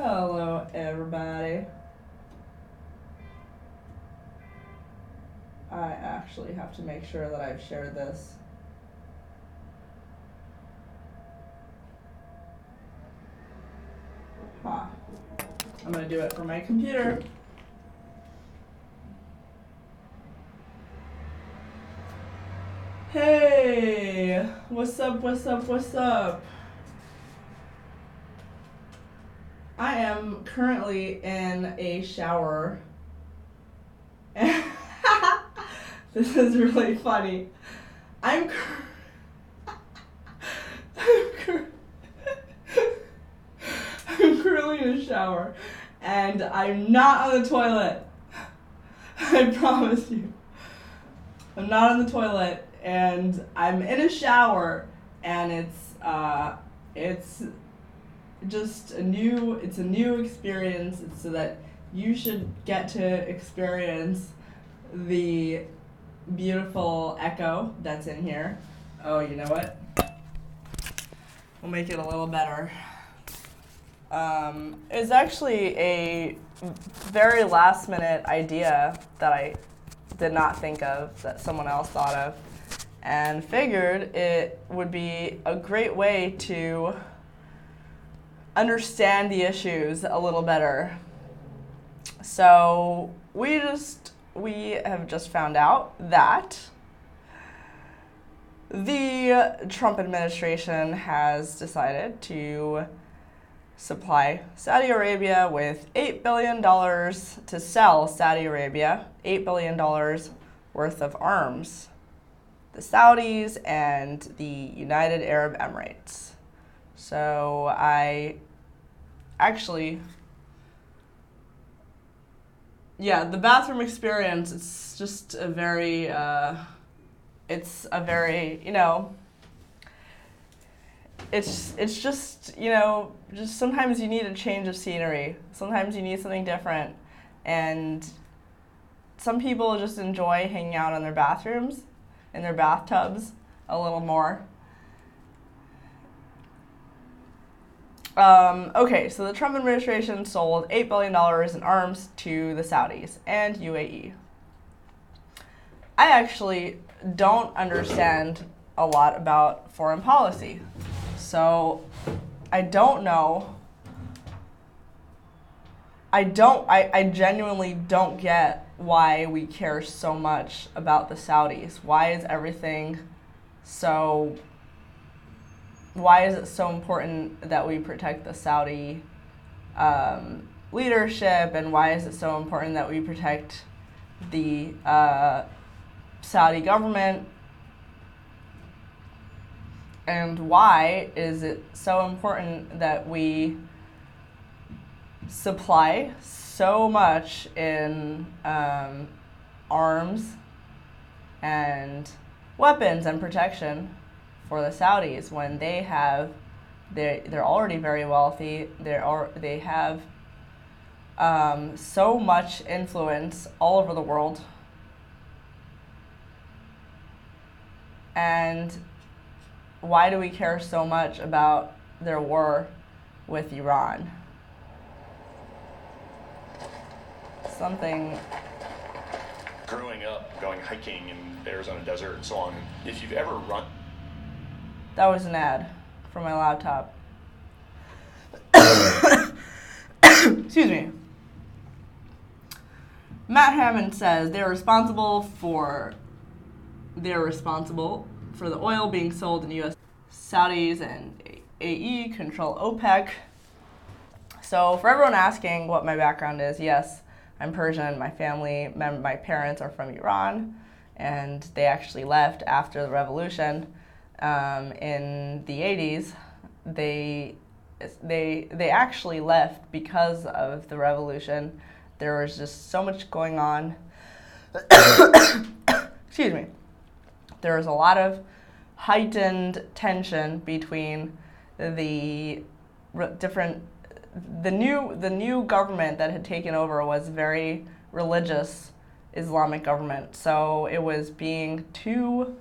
Hello, everybody. I actually have to make sure that I've shared this. Huh. I'm gonna do it from my computer. Hey, what's up, what's up, what's up? I am currently in a shower. This is really funny. I'm currently in a shower, and I'm not on the toilet. I promise you. I'm not on the toilet, and I'm in a shower, and it's just a new experience. It's so that you should get to experience the beautiful echo that's in here. Oh, you know what? We'll make it a little better. It's actually a very last minute idea that I did not think of, that someone else thought of, and figured it would be a great way to understand the issues a little better. So we have just found out that the Trump administration has decided to supply Saudi Arabia with $8 billion to sell Saudi Arabia $8 billion worth of arms. The Saudis and the United Arab Emirates. So the bathroom experience, it's just a very, it's just, just sometimes you need a change of scenery. Sometimes you need something different. And some people just enjoy hanging out in their bathrooms, in their bathtubs, a little more. Okay, so the Trump administration sold $8 billion in arms to the Saudis and UAE. I actually don't understand a lot about foreign policy. So I don't know. I genuinely don't get why we care so much about the Saudis. Why is it so important that we protect the Saudi leadership, and why is it so important that we protect the Saudi government? And why is it so important that we supply so much in arms and weapons and protection for the Saudis when they're already very wealthy. They have so much influence all over the world, and why do we care so much about their war with Iran? Growing up, going hiking in the Arizona desert and so on, if you've ever run... That was an ad for my laptop. Excuse me. Matt Hammond says they're responsible for the oil being sold in U.S. Saudis and AE control OPEC. So for everyone asking what my background is, yes, I'm Persian. My parents are from Iran, and they actually left after the revolution in the 80s. They actually left because of the revolution. There was just so much going on. Excuse me. There was a lot of heightened tension between the new government that had taken over was very religious Islamic government. So it was being too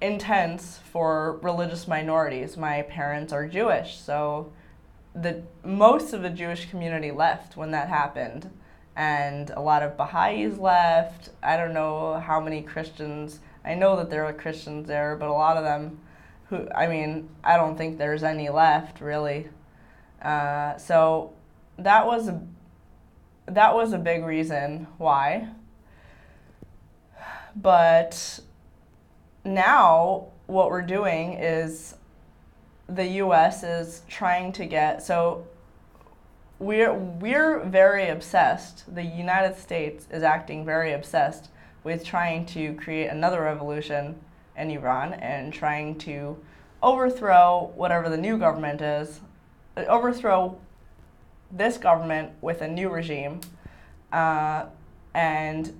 intense for religious minorities. My parents are Jewish, so most of the Jewish community left when that happened, and a lot of Baha'is left. I don't know how many Christians. I know that there are Christians there, but a lot of them, I don't think there's any left really. So that was a big reason why. But now what we're doing is the U.S. is trying to get, so we're very obsessed. The United States is acting very obsessed with trying to create another revolution in Iran and trying to overthrow whatever the new government is, overthrow this government with a new regime. And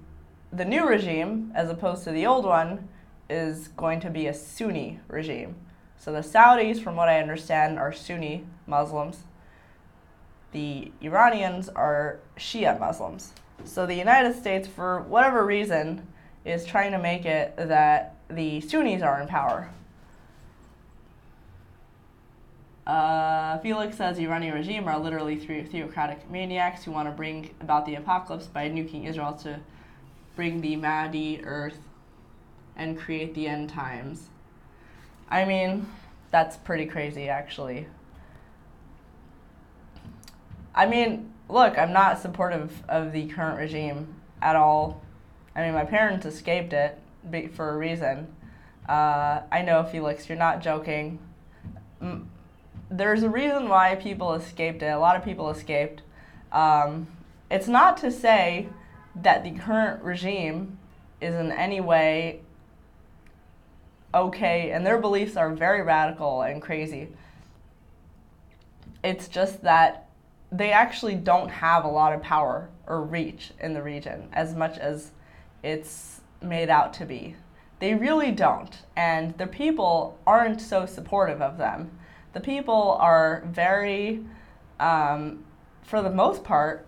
the new regime, as opposed to the old one, is going to be a Sunni regime. So the Saudis, from what I understand, are Sunni Muslims. The Iranians are Shia Muslims. So the United States, for whatever reason, is trying to make it that the Sunnis are in power. Felix says the Iranian regime are literally theocratic maniacs who want to bring about the apocalypse by nuking Israel to bring the Mahdi earth and create the end times. I mean, that's pretty crazy, actually. I mean, look, I'm not supportive of the current regime at all. I mean, my parents escaped it for a reason. I know, Felix, you're not joking. There's a reason why people escaped it. A lot of people escaped. It's not to say that the current regime is in any way okay, and their beliefs are very radical and crazy. It's just that they actually don't have a lot of power or reach in the region as much as it's made out to be. They really don't, and the people aren't so supportive of them. The people are very, for the most part,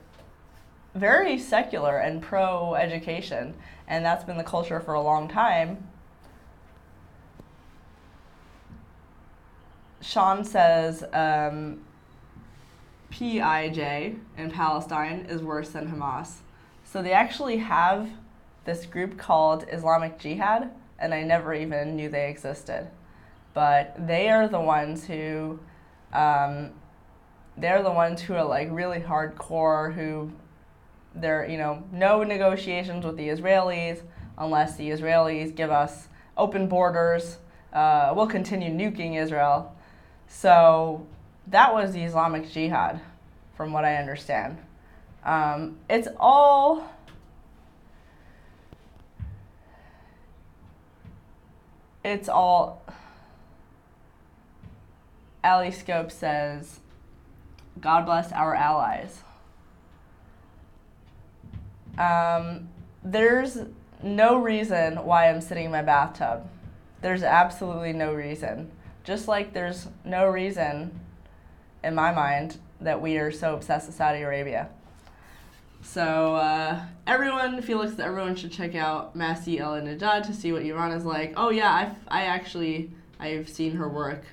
very secular and pro-education, and that's been the culture for a long time. Sean says PIJ in Palestine is worse than Hamas. So they actually have this group called Islamic Jihad, and I never even knew they existed. But they are the ones who, are like really hardcore, who no negotiations with the Israelis unless the Israelis give us open borders. We'll continue nuking Israel. So that was the Islamic Jihad, from what I understand. It's all Ali Scope says, God bless our allies. There's no reason why I'm sitting in my bathtub. There's absolutely no reason. Just like there's no reason, in my mind, that we are so obsessed with Saudi Arabia. So Felix, everyone should check out Masih El-Najjad to see what Iran is like. Oh yeah, I've seen her work.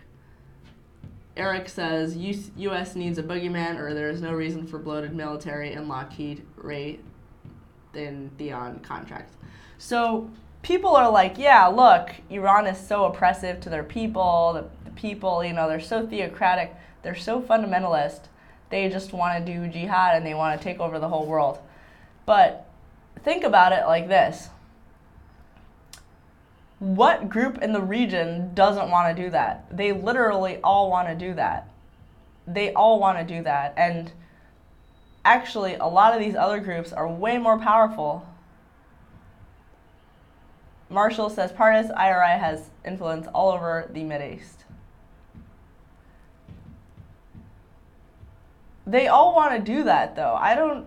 Eric says, U.S. needs a boogeyman, or there is no reason for bloated military and Lockheed Theon contracts. So people are like, yeah, look, Iran is so oppressive to their people. The people, they're so theocratic. They're so fundamentalist. They just want to do jihad and they want to take over the whole world. But think about it like this. What group in the region doesn't want to do that? They literally all want to do that. They all want to do that. And actually, a lot of these other groups are way more powerful. Marshall says, Pardes IRI has influence all over the Mideast. They all want to do that, though. I don't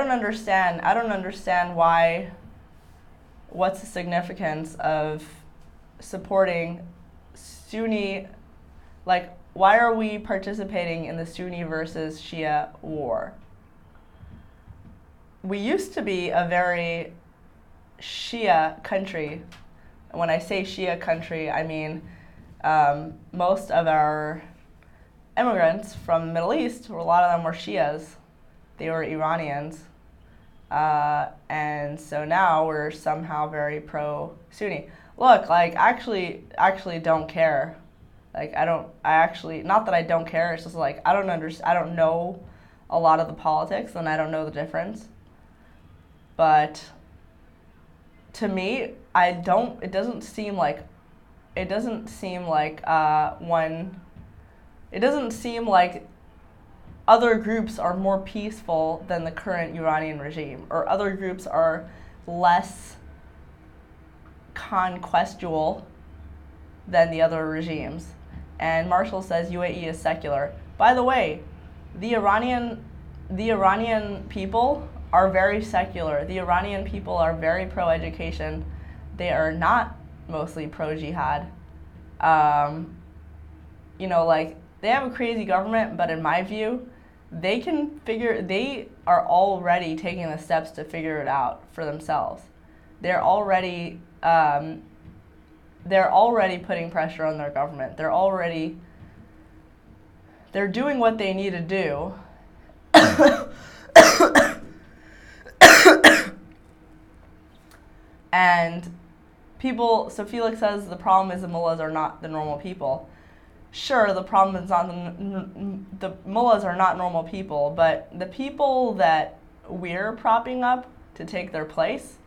understand what's the significance of supporting Sunni, like, why are we participating in the Sunni versus Shia war? We used to be a very Shia country. When I say Shia country, I mean most of our immigrants from the Middle East, a lot of them were Shias. They were Iranians. And so now we're somehow very pro-Sunni. Look, like, actually don't care. Like, not that I don't care, it's just like, I don't know a lot of the politics, and I don't know the difference. But to me, it doesn't seem like other groups are more peaceful than the current Iranian regime, or other groups are less conquestual than the other regimes. And Marshall says UAE is secular. By the way, the Iranian people are very secular. The Iranian people are very pro-education. They are not mostly pro-jihad. Like, they have a crazy government, but in my view, they are already taking the steps to figure it out for themselves. They're already putting pressure on their government. They're doing what they need to do. And so Felix says the problem is the mullahs are not the normal people. Sure, the problem is not the mullahs are not normal people, but the people that we're propping up to take their place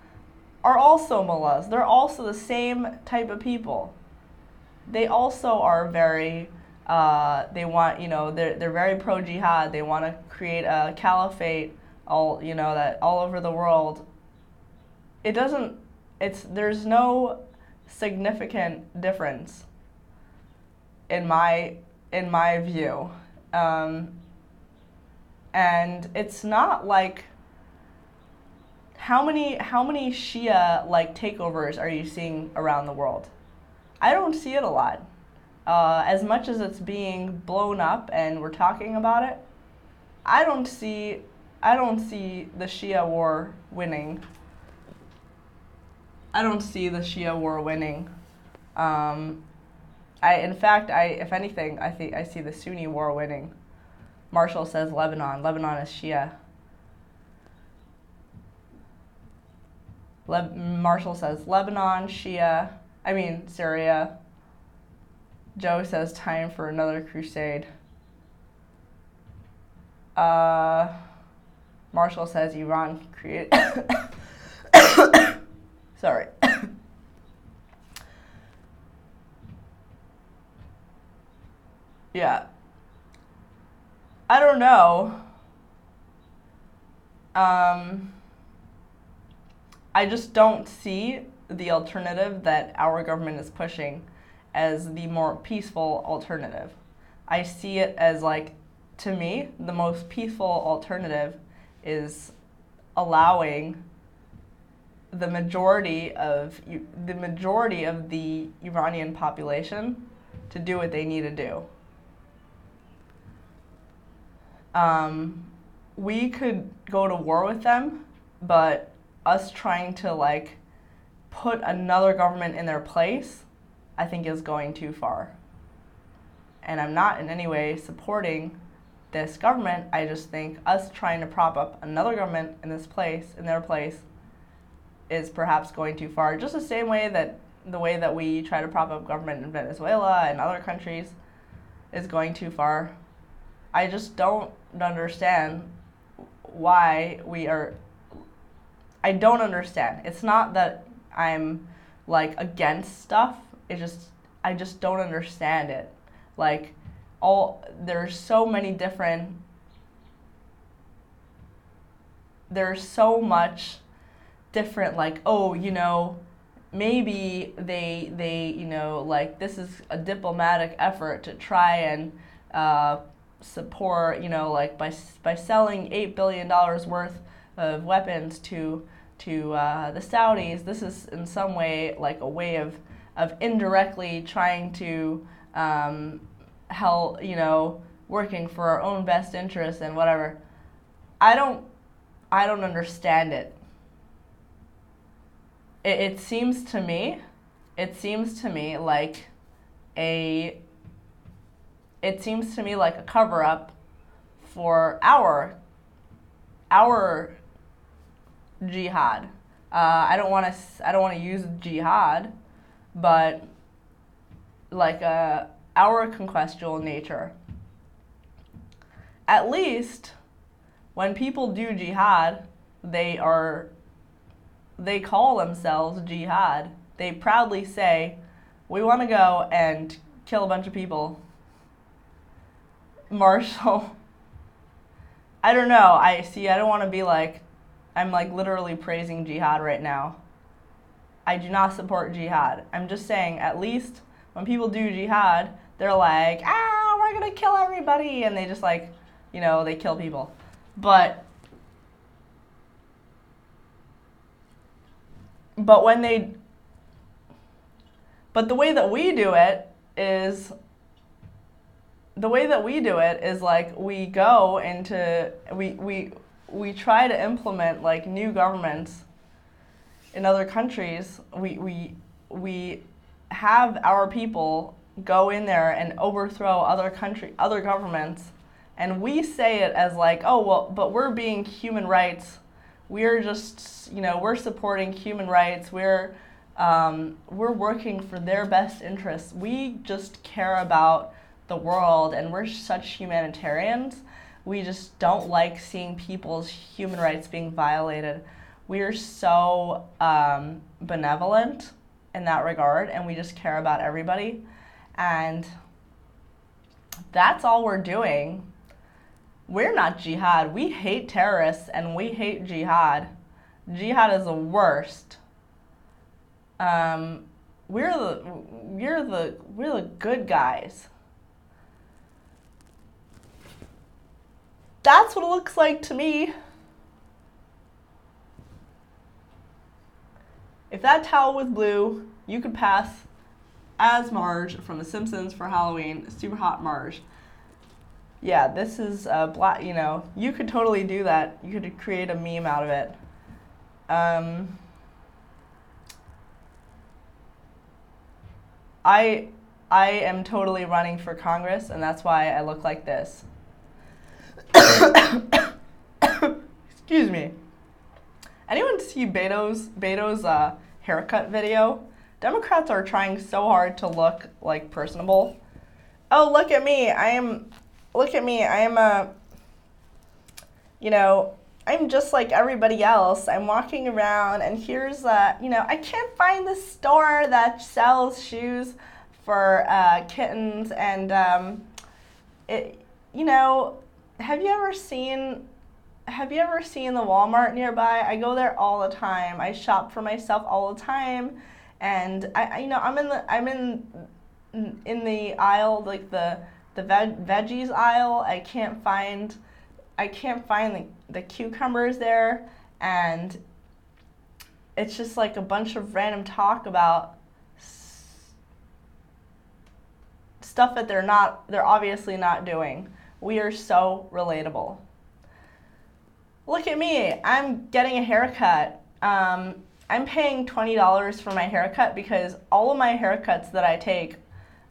are also mullahs. They're also the same type of people. They also are very, they're very pro-jihad. They want to create a caliphate all over the world. There's no significant difference in my view. And it's not like, how many Shia takeovers are you seeing around the world? I don't see it a lot. As much as it's being blown up and we're talking about it, I don't see the Shia war winning. If anything, I see the Sunni war winning. Marshall says Lebanon. Lebanon is Shia. Marshall says Lebanon, Syria. Joe says time for another crusade. Marshall says Iran create. Sorry. Yeah. I don't know. I just don't see the alternative that our government is pushing as the more peaceful alternative. I see it as, to me, the most peaceful alternative is allowing the majority of the Iranian population to do what they need to do. We could go to war with them, but us trying to put another government in their place, I think is going too far. And I'm not in any way supporting this government. I just think us trying to prop up another government in their place, is perhaps going too far. Just the way that we try to prop up government in Venezuela and other countries is going too far. I just don't understand why I don't understand. It's not that I'm against stuff. I just don't understand it. There's so much different, maybe they this is a diplomatic effort to try and support, by selling $8 billion worth of weapons to the Saudis. This is in some way a way of indirectly trying to help, working for our own best interests and whatever. I don't understand it. It seems to me like it seems to me like a cover-up for our jihad. I don't want to use jihad, but like our conquestual nature. At least when people do jihad, they call themselves jihad. They proudly say, we want to go and kill a bunch of people. Marshall. I don't know. I don't want to be like, I'm like literally praising jihad right now. I do not support jihad. I'm just saying, at least when people do jihad, they're like, we're going to kill everybody. And they just like, they kill people. But the way that we do it is like we go into, we try to implement like new governments in other countries. We have our people go in there and overthrow other governments, and we say it as like, oh well, but we're being human rights. We're just, we're supporting human rights. We're working for their best interests. We just care about the world, and we're such humanitarians. We just don't like seeing people's human rights being violated. We're so benevolent in that regard, and we just care about everybody. And that's all we're doing. We're not jihad. We hate terrorists, and we hate jihad. Jihad is the worst. We're the good guys. That's what it looks like to me. If that towel was blue, you could pass as Marge from The Simpsons for Halloween. Super hot Marge. Yeah, this is black. You could totally do that. You could create a meme out of it. I am totally running for Congress, and that's why I look like this. Excuse me. Anyone see Beto's haircut video? Democrats are trying so hard to look like personable. Oh, look at me. I'm I'm just like everybody else. I'm walking around, and here's I can't find the store that sells shoes for kittens, and have you ever seen the Walmart nearby? I go there all the time. I shop for myself all the time, and I'm in the aisle, like the veggies aisle. I can't find the cucumbers there, and it's just like a bunch of random talk about stuff that they're obviously not doing. We are so relatable. Look at me. I'm getting a haircut. I'm paying $20 for my haircut because all of my haircuts that I take,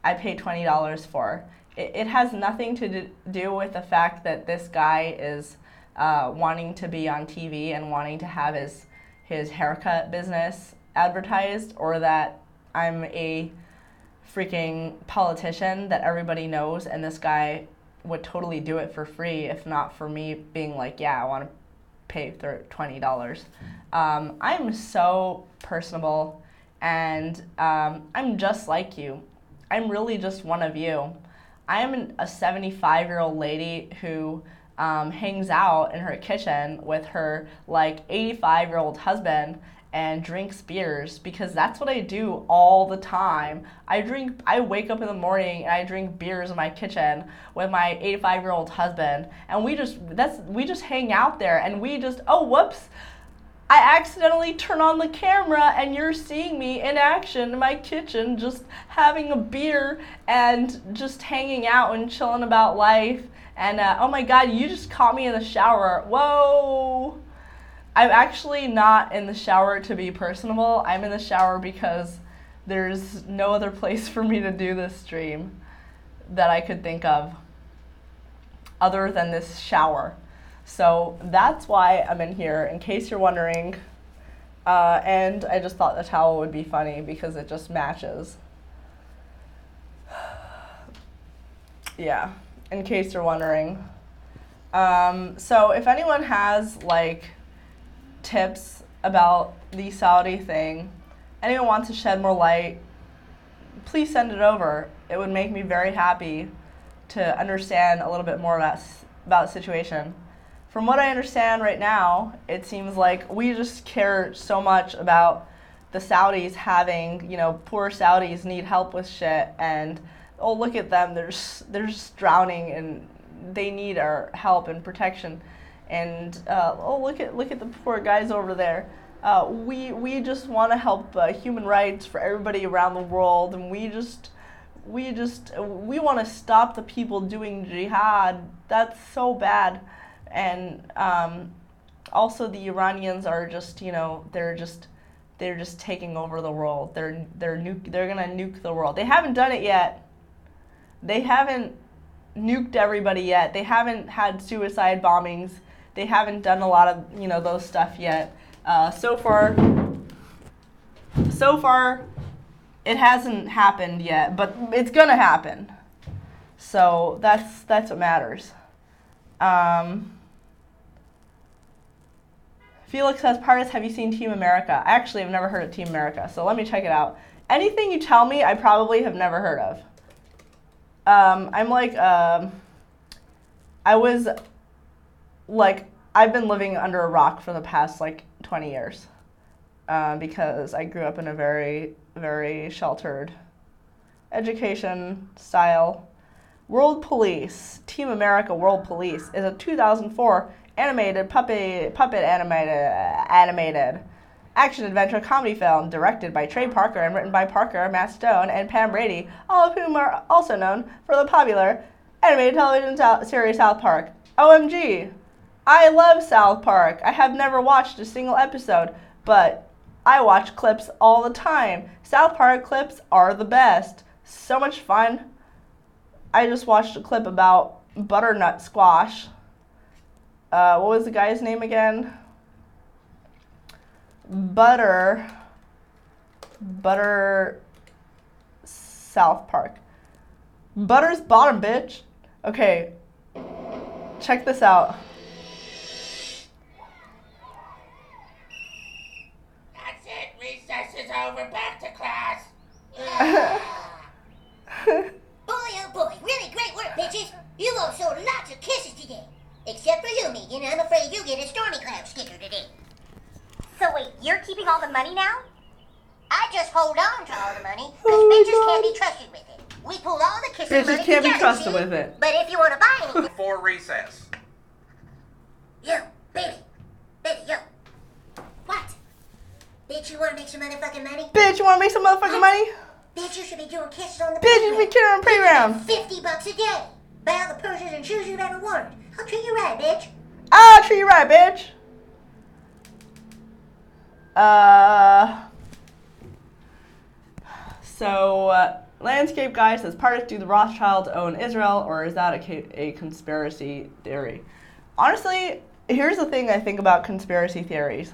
I pay $20 for. It has nothing to do with the fact that this guy is wanting to be on TV and wanting to have his haircut business advertised, or that I'm a freaking politician that everybody knows, and this guy would totally do it for free if not for me being like, yeah, I want to pay $20. I'm so personable, and I'm just like you. I'm really just one of you. I am a 75-year-old lady who hangs out in her kitchen with her like 85-year-old husband and drinks beers, because that's what I do all the time. I wake up in the morning and I drink beers in my kitchen with my 85-year-old husband, and we just hang out there, and oh whoops, I accidentally turn on the camera and you're seeing me in action in my kitchen just having a beer and just hanging out and chilling about life. And oh my god, you just caught me in the shower. Whoa! I'm actually not in the shower to be personable. I'm in the shower because there's no other place for me to do this stream that I could think of other than this shower. So that's why I'm in here, in case you're wondering. And I just thought the towel would be funny because it just matches. Yeah, in case you're wondering. So if anyone has like tips about the Saudi thing, anyone wants to shed more light, please send it over. It would make me very happy to understand a little bit more about the situation. From what I understand right now, it seems like we just care so much about the Saudis having, poor Saudis need help with shit, and oh, look at them, they're just drowning and they need our help and protection. And oh, look at the poor guys over there. We just want to help human rights for everybody around the world, and we want to stop the people doing jihad. That's so bad. And also the Iranians are just, they're just taking over the world. They're gonna nuke the world. They haven't done it yet. They haven't nuked everybody yet. They haven't had suicide bombings. They haven't done a lot of those stuff yet. So far, it hasn't happened yet, but it's gonna happen. So that's what matters. Felix says, Pardes, have you seen Team America? I actually have never heard of Team America, so let me check it out. Anything you tell me, I probably have never heard of. I've been living under a rock for the past 20 years because I grew up in a very, very sheltered education style. World Police, Team America World Police is a 2004 animated puppet animated action-adventure comedy film directed by Trey Parker and written by Parker, Matt Stone, and Pam Brady, all of whom are also known for the popular animated television series South Park. OMG! I love South Park. I have never watched a single episode, but I watch clips all the time. South Park clips are the best. So much fun. I just watched a clip about butternut squash. What was the guy's name again? Butter South Park. Butter's bottom, bitch. Okay, check this out. That's it, recess is over, back to class. Boy, oh boy, really great work, bitches. You all showed lots of kisses today. Except for you, Megan. I'm afraid you get a stormy cloud sticker today. So wait, you're keeping all the money now? I just hold on to all the money, because bitches can't be trusted with it. We pull all the kissing money Bitches can't be together, trusted see? with it. But if you want to buy anything... Before recess. Yo, baby, yo. What? Bitch, you want to make some motherfucking money? Bitch, you want to make some motherfucking money? Bitch, you should be doing kisses on the Bitch, you should be kidding on the playground. $50 a day. Buy all the purses and shoes you've ever wanted. I'll treat you right, bitch. I'll treat you right, bitch. So, Landscape Guy says, Pardes, do the Rothschilds own Israel, or is that a conspiracy theory? Honestly, here's the thing I think about conspiracy theories.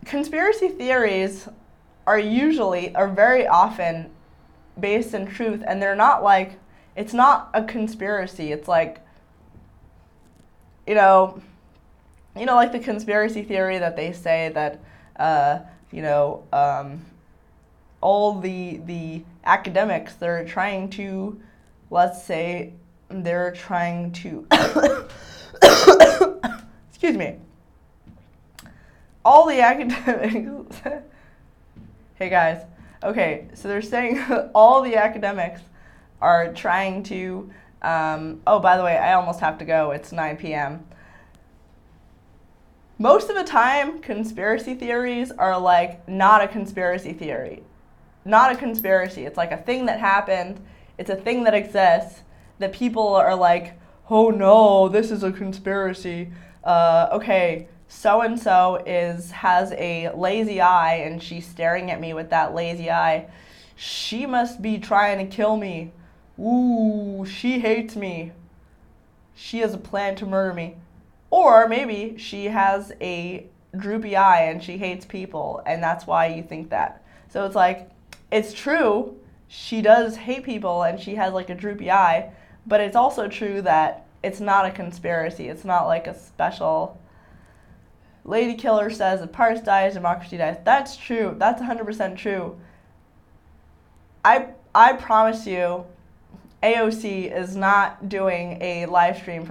Conspiracy theories are very often based in truth, and they're not it's not a conspiracy. It's like the conspiracy theory that they say that, all the academics, they're trying to, excuse me, all the academics, hey guys, okay, so they're saying all the academics are trying to, oh, by the way, I almost have to go, it's 9 p.m. Most of the time, conspiracy theories are not a conspiracy theory. Not a conspiracy. It's a thing that happened. It's a thing that exists that people are oh no, this is a conspiracy. Okay, so-and-so has a lazy eye and she's staring at me with that lazy eye. She must be trying to kill me. Ooh, she hates me. She has a plan to murder me. Or maybe she has a droopy eye and she hates people, and that's why you think that. So it's like, it's true, she does hate people and she has like a droopy eye, but it's also true that it's not a conspiracy. It's not like a special lady killer says if Pardes dies, democracy dies. That's true. That's 100% true. I promise you, AOC is not doing a live stream